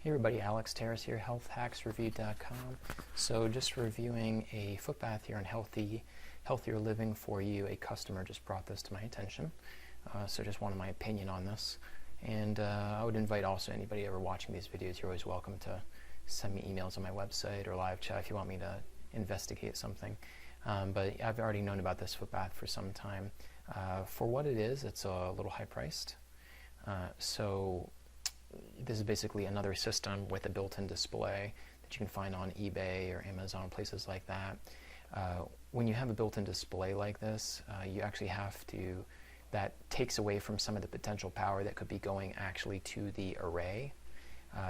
Hey everybody, Alex Terrace here, healthhacksreview.com. So just reviewing a foot bath here on Healthier Living for You. A customer just brought this to my attention, so just wanted my opinion on this. And I would invite also anybody ever watching these videos, you're always welcome to send me emails on my website or live chat if you want me to investigate something. But I've already known about this foot bath for some time. For what it is, it's a little high priced. So this is basically another system with a built-in display that you can find on eBay or Amazon, places like that. When you have a built-in display like this, you actually have to, that takes away from some of the potential power that could be going actually to the array.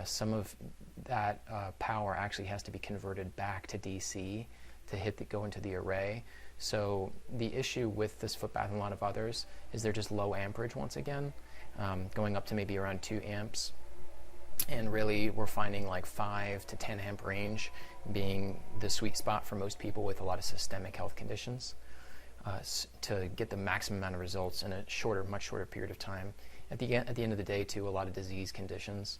Some of that power actually has to be converted back to DC to go into the array. So the issue with this foot bath and a lot of others is they're just low amperage once again. Going up to maybe around 2 amps, and really we're finding like 5 to 10 amp range being the sweet spot for most people with a lot of systemic health conditions, to get the maximum amount of results in a much shorter period of time. At the end of the day too, a lot of disease conditions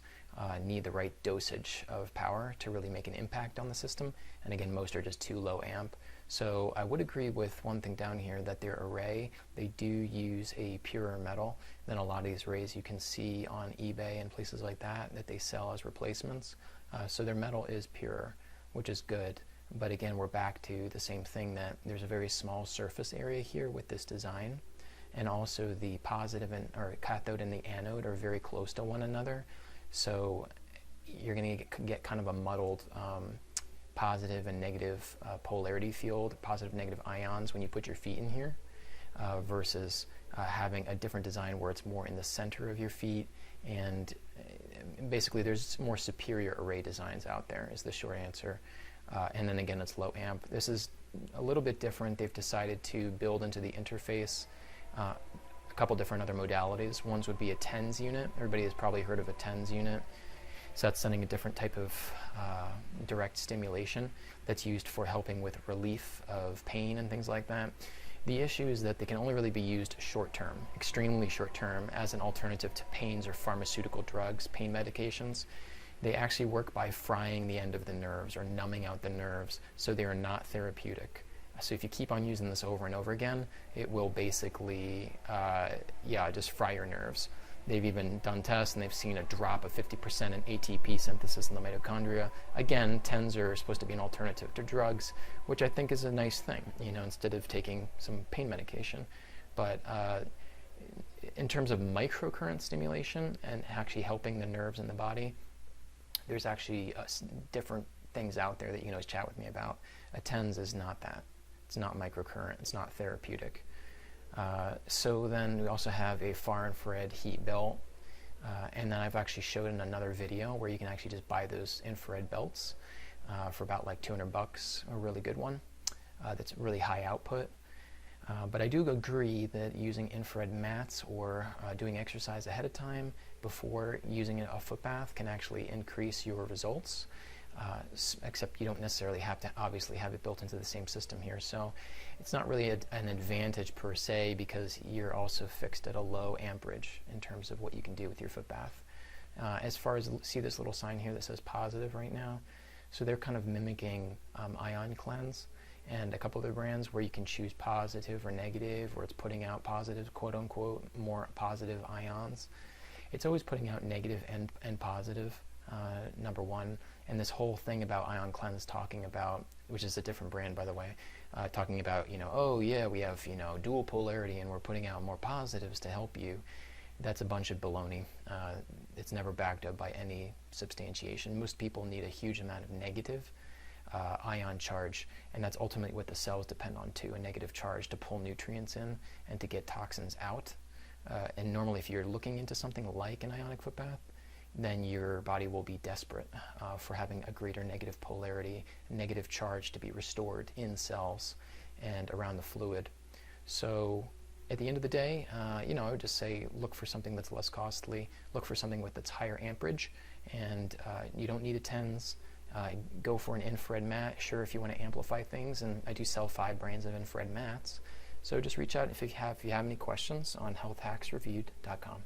need the right dosage of power to really make an impact on the system, and again most are just too low amp. So I would agree with one thing down here, that their array, they do use a purer metal than a lot of these arrays you can see on eBay and places like that they sell as replacements. So their metal is purer, which is good. But again, we're back to the same thing, that there's a very small surface area here with this design, and also the positive or cathode and the anode are very close to one another. So you're going to get kind of a muddled positive and negative polarity field, positive negative ions when you put your feet in here, versus having a different design where it's more in the center of your feet. And basically there's more superior array designs out there is the short answer. And then again, it's low amp. This is a little bit different. They've decided to build into the interface a couple different other modalities. Ones would be a TENS unit. Everybody has probably heard of a TENS unit. So that's sending a different type of direct stimulation that's used for helping with relief of pain and things like that. The issue is that they can only really be used short term, extremely short term, as an alternative to pains or pharmaceutical drugs, pain medications. They actually work by frying the end of the nerves or numbing out the nerves, so they are not therapeutic. So if you keep on using this over and over again, it will basically, just fry your nerves. They've even done tests and they've seen a drop of 50% in ATP synthesis in the mitochondria. Again, TENS are supposed to be an alternative to drugs, which I think is a nice thing, instead of taking some pain medication. But in terms of microcurrent stimulation and actually helping the nerves in the body, there's actually different things out there that you can always chat with me about. A TENS is not that. It's not microcurrent. It's not therapeutic. So then we also have a far infrared heat belt, and then I've actually showed in another video where you can actually just buy those infrared belts for about like $200, a really good one that's really high output. But I do agree that using infrared mats or doing exercise ahead of time before using a foot bath can actually increase your results. Except you don't necessarily have to obviously have it built into the same system here. So it's not really an advantage per se, because you're also fixed at a low amperage in terms of what you can do with your foot bath. As far as, see this little sign here that says positive right now? So they're kind of mimicking ion cleanse and a couple other brands where you can choose positive or negative, or it's putting out positive, quote unquote, more positive ions. It's always putting out negative and positive. Number one, and this whole thing about Ion Cleanse talking about, which is a different brand by the way, talking about, oh yeah, we have, dual polarity and we're putting out more positives to help you. That's a bunch of baloney. It's never backed up by any substantiation. Most people need a huge amount of negative ion charge, and that's ultimately what the cells depend on too, a negative charge to pull nutrients in and to get toxins out. And normally if you're looking into something like an ionic foot bath, then your body will be desperate for having a greater negative polarity, negative charge to be restored in cells and around the fluid. So at the end of the day, I would just say look for something that's less costly, look for something with that's higher amperage, and you don't need a TENS. Go for an infrared mat, sure, if you want to amplify things, and I do sell 5 brands of infrared mats. So just reach out if you have any questions on healthhacksreview.com.